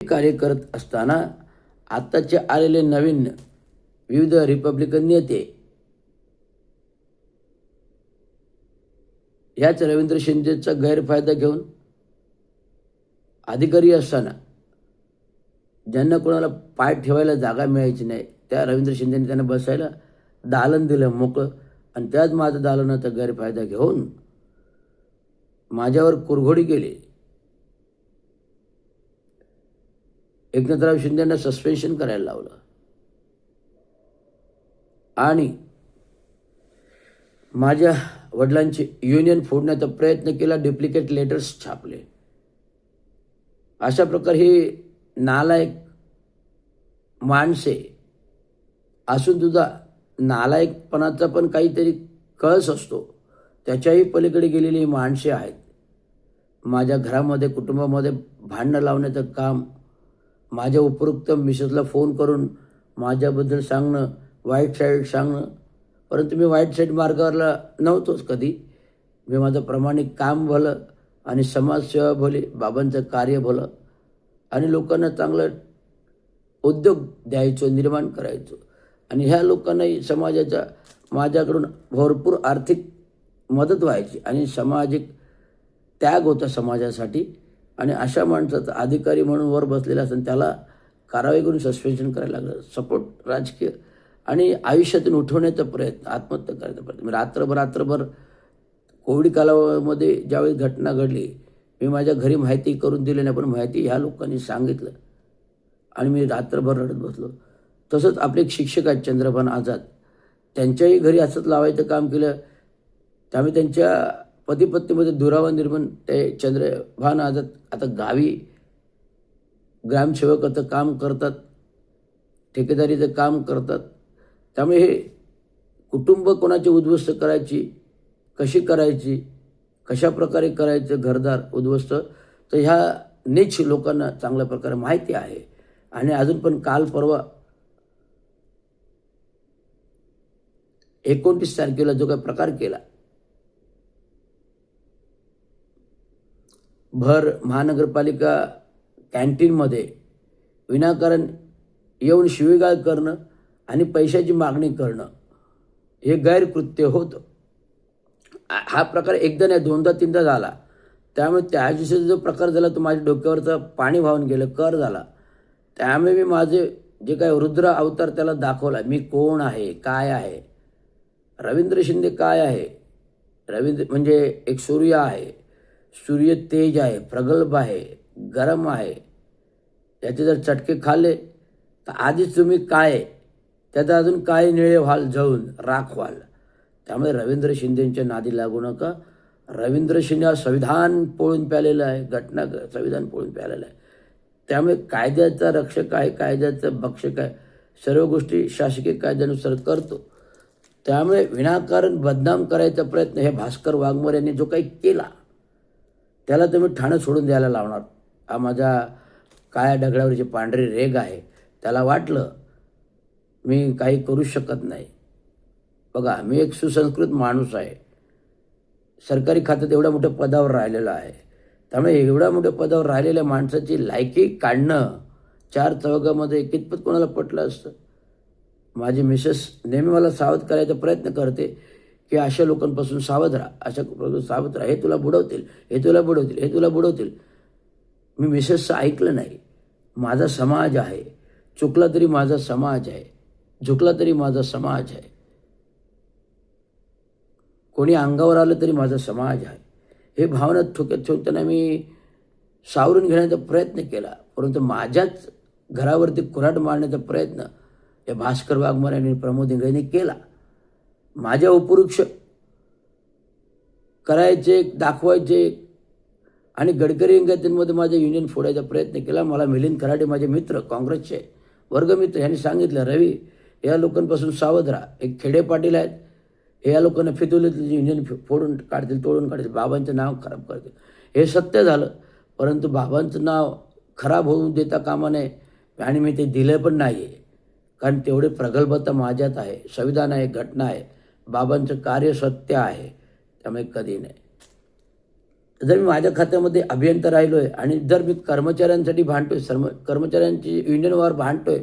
कार्य करत असताना आत्ताचे आलेले नवीन विविध रिपब्लिकन नेते ह्याच रवींद्र शिंदेचा गैरफायदा घेऊन अधिकारी असताना ज्यांना कोणाला पाय ठेवायला जागा मिळायची नाही त्या रवींद्र शिंदेने त्यांना बसायला दालन दिलं मोकळं, आणि त्याच माझं दालनाचा गैरफायदा घेऊन माझ्यावर कुरघोडी केली. एकनाथराव शिंदेंना सस्पेन्शन करायला लावलं आणि माझ्या वडिलांची युनियन फोडण्याचा प्रयत्न केला, डुप्लिकेट लेटर्स छापले. अशा प्रकारे ही नालायक माणसे असून सुद्धा नालायकपणाचा पण काहीतरी कळस असतो, त्याच्याही पलीकडे गेलेली माणसे आहेत. माझ्या घरामध्ये कुटुंबामध्ये भांडणं लावण्याचं काम, माझ्या उपरोक्त मिसेसला फोन करून माझ्याबद्दल सांगणं, वाईट साईड सांगणं, परंतु मी वाईट साईड मार्गावरला नव्हतोच कधी. मी माझं प्रामाणिक काम भलं आणि समाजसेवा भली, बाबांचं कार्य भलं आणि लोकांना चांगलं उद्योग द्यायचो, निर्माण करायचो. आणि ह्या लोकांनाही समाजाच्या माझ्याकडून भरपूर आर्थिक मदत व्हायची आणि सामाजिक त्याग होता समाजासाठी. आणि अशा माणसाचा अधिकारी म्हणून वर बसलेला असेल त्याला कारवाई करून सस्पेन्शन करायला लागलं. सपोर्ट राजकीय आणि आयुष्यातून उठवण्याचा प्रयत्न, आत्महत्या करायचा प्रयत्न. रात्रभर कोविड कालावधीमध्ये ज्यावेळी घटना घडली, मी माझ्या घरी माहिती करून दिली नाही, पण माहिती ह्या लोकांनी सांगितलं आणि मी रात्रभर रडत बसलो. तसंच आपले एक शिक्षक आहेत चंद्रभान आझाद, त्यांच्याही घरी असंच लावायचं काम केलं. त्यामुळे त्यांच्या पतीपत्नीमध्ये दुरावा निर्माण. ते चंद्रभान आझाद आता गावी ग्रामसेवकाचं काम करतात, ठेकेदारीचं काम करतात. त्यामुळे हे कुटुंब कोणाची उद्ध्वस्त करायची, कशी करायची, कशा प्रकारे करायचं घरदार उद्ध्वस्त, तर ह्या नीच लोकांना चांगल्या प्रकारे माहिती आहे. आणि अजून पण काल परवा 29 तारखेला जो काही प्रकार केला, भर महानगरपालिका कॅन्टीनमध्ये विनाकारण येऊन शिवीगाळ करणं आणि पैशाची मागणी करणं हे गैरकृत्य होतं. हा प्रकार एकदा नाही, दोनदा तीनदा झाला. त्यामुळे त्या दिवशी जो प्रकार झाला तो माझ्या डोक्यावरचं पाणी वाहून गेलं, कर झाला. त्यामुळे मी माझे जे काही रुद्र अवतार त्याला दाखवला, मी कोण आहे, काय आहे, रवींद्र शिंदे काय आहे. रवींद्र म्हणजे एक सूर्य आहे, सूर्य तेज आहे, प्रगल्भ आहे, गरम आहे. त्याचे जर चटके खाल्ले तर आधीच तुम्ही काय, त्याचा अजून काय निळे व्हाल, जळून राख व्हाल. त्यामुळे रवींद्र शिंदेच्या नादी लागू नका. रवींद्र शिंदे हा संविधान पोळून प्यालेला आहे, घटना संविधान पोळून प्यालेलं आहे. त्यामुळे कायद्याचा रक्षक आहे, कायद्याचं भक्षक आहे, सर्व गोष्टी शासकीय कायद्यानुसार करतो. त्यामुळे विनाकारण बदनाम करायचा प्रयत्न हे भास्कर वाघमोर यांनी जो काही केला त्याला तुम्ही ठाणं सोडून द्यायला लावणार. हा माझ्या काळ्या दगडावरची पांढरी रेग आहे. त्याला वाटलं मी काही करू शकत नाही. बघा, मी एक सुसंस्कृत माणूस आहे, सरकारी खात्यात एवढ्या मोठ्या पदावर राहिलेला आहे. त्यामुळे एवढ्या मोठ्या पदावर राहिलेल्या माणसाची लायकी काढणं चार चौघामध्ये कितपत कोणाला पटलं असतं. माझी मिसेस नेहमी मला सावध करायचा प्रयत्न करते की अशा लोकांपासून सावध राहा, अशा सावध राहा, हे तुला बुडवतील, हे तुला बुडवतील, हे तुला बुडवतील. मी मिसेसचं ऐकलं नाही. माझा समाज आहे, चुकला तरी माझा समाज आहे, झुकला तरी माझा समाज आहे, कोणी अंगावर आलं तरी माझा समाज आहे. हे भावना ठोक्यात ठेवताना मी सावरून घेण्याचा प्रयत्न केला, परंतु माझ्याच घरावरती कुऱ्हाड मारण्याचा प्रयत्न या भास्कर वाघमोर आणि प्रमोद इंगळेंनी केला. माझ्या उपवृक्ष करायचे, दाखवायचे आणि गडकरी इंगळ्यांमध्ये माझे युनियन फोडायचा प्रयत्न केला. मला मिलिंद कराडे माझे मित्र, काँग्रेसचे वर्गमित्र, यांनी सांगितलं, रवी या लोकांपासून सावध राहा. एक खेडे पाटील आहेत, हे या लोकांना फितवले युनियन फोडून काढतील, तोडून काढतील, बाबांचं नाव खराब करतील. हे सत्य झालं, परंतु बाबांचं नाव खराब होऊन देता कामा नये आणि मी ते दिलं पण नाही आहे. कारण तेवढे प्रगल्भता माझ्यात आहे, संविधान आहे, घटना आहे, बाबांचं कार्य सत्य आहे. त्यामुळे कधी नाही. जर मी माझ्या खात्यामध्ये अभियंता राहिलो आहे आणि जर मी कर्मचाऱ्यांसाठी भांडतोय, कर्मचाऱ्यांची युनियनवर भांडतोय,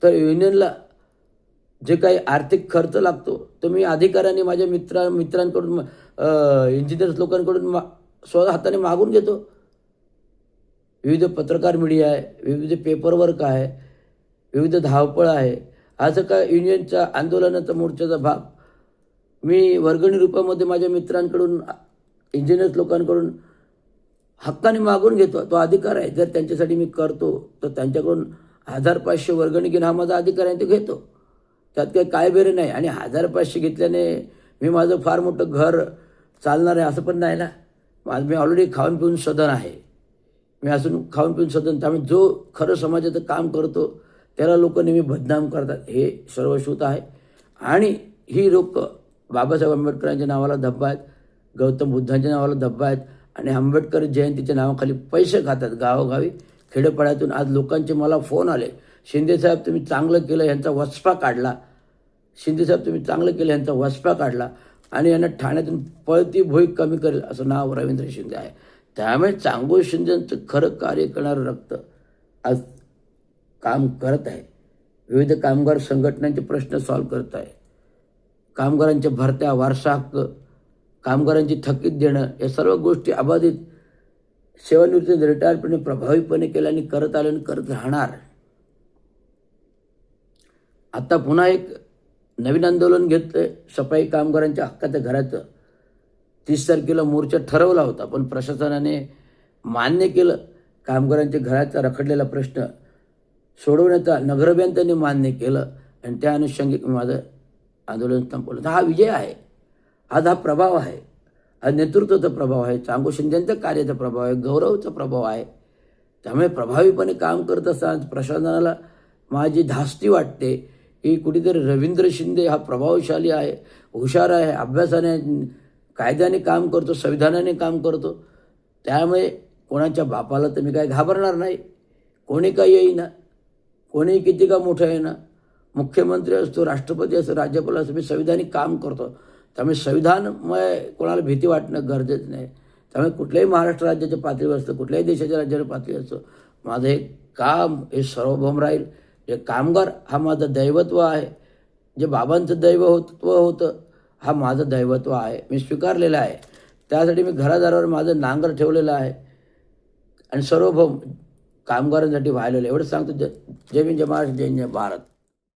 तर युनियनला जे काही आर्थिक खर्च लागतो तो मी अधिकाऱ्यांनी माझ्या मित्रांकडून इंजिनियर्स लोकांकडून स्वतः हाताने मागून घेतो. विविध पत्रकार मीडिया आहे, विविध पेपरवर्क आहे, विविध धावपळ आहे. असं काय युनियनच्या आंदोलनाचा मोर्चाचा भाग मी वर्गणी रूपामध्ये माझ्या मित्रांकडून इंजिनियर्स लोकांकडून हक्काने मागून घेतो. तो अधिकार आहे. जर त्यांच्यासाठी मी करतो तर त्यांच्याकडून 1500 वर्गणी घेणं हा माझा अधिकार आहे, तो घेतो. त्यात काही काय बेरे नाही. आणि 1500 घेतल्याने मी माझं फार मोठं घर चालणार आहे असं पण नाही ना. मी ऑलरेडी खाऊन पिऊन सदन आहे. मी असून खाऊन पिऊन सदन. त्यामुळे जो खरं समाजाचं काम करतो त्याला लोक नेहमी बदनाम करतात, हे सर्वश्रुत आहे. आणि ही लोक बाबासाहेब आंबेडकरांच्या नावाला धब्बा आहेत, गौतम बुद्धांच्या नावाला धब्बा आहेत आणि आंबेडकर जयंतीच्या नावाखाली पैसे खातात गावोगावी खेडेपाड्यातून. आज लोकांचे मला फोन आले, शिंदेसाहेब तुम्ही चांगलं केलं, यांचा वचपा काढला. शिंदेसाहेब तुम्ही चांगलं केलं, यांचा वचपा काढला आणि यांना ठाण्यातून पळती भोई कमी करेल असं नाव रवींद्र शिंदे आहे. त्यामुळे चांगू शिंदेचं खरं कार्य करणारं रक्त आज काम करत आहे. विविध कामगार संघटनांचे प्रश्न सॉल्व्ह करत आहे. कामगारांच्या भरत्या, वारसा हक्क, कामगारांची थकीत देणं, या सर्व गोष्टी अबाधित सेवानिवृत्ती रिटायरपणे प्रभावीपणे केल्या आणि करत आले आणि करत राहणार. आता पुन्हा एक नवीन आंदोलन घेतलं सफाई कामगारांच्या हक्काच्या घराचं. 30 तारखेला मोर्चा ठरवला होता पण प्रशासनाने मान्य केलं. कामगारांच्या घराचा रखडलेला प्रश्न सोडवण्याचा नगराभियंत्यांनी मान्य केलं आणि त्या अनुषंगिक माझं आंदोलन संपवलं. हा विजय आहे. आज हा प्रभाव आहे, आज नेतृत्वाचा प्रभाव आहे, चांगू शिंदेंच्या कार्याचा प्रभाव आहे, गौरवचा प्रभाव आहे. त्यामुळे प्रभावीपणे काम करत असताना प्रशासनाला माझी धास्ती वाटते की कुठेतरी रवींद्र शिंदे हा प्रभावशाली आहे, हुशार आहे, अभ्यासाने कायद्याने काम करतो, संविधानाने काम करतो. त्यामुळे कोणाच्या बापाला तर मी काय घाबरणार नाही. कोणी काही येईना, कोणी किती का मोठं येईना, मुख्यमंत्री असतो, राष्ट्रपती असतो, राज्यपाल असतो, मी संविधानिक काम करतो. त्यामुळे संविधानमय कोणाला भीती वाटणं गरजेचं नाही. त्यामुळे कुठल्याही महाराष्ट्र राज्याच्या पातळीवर असतं, कुठल्याही देशाच्या राज्याच्या पातळीवर असतो, माझं हे काम हे सार्वभौम राहील. जे कामगार हा माझं दैवत्व आहे. जे बाबांचं दैवत्व होतं हा माझं दैवत्व आहे, मी स्वीकारलेलं आहे. त्यासाठी मी घरादारावर माझं नांगर ठेवलेलं आहे आणि सार्वभौम कामगारांसाठी व्हायलेलं. एवढं सांगतो. जय हिंद, जय महाराष्ट्र, जय हिंद, जय भारत.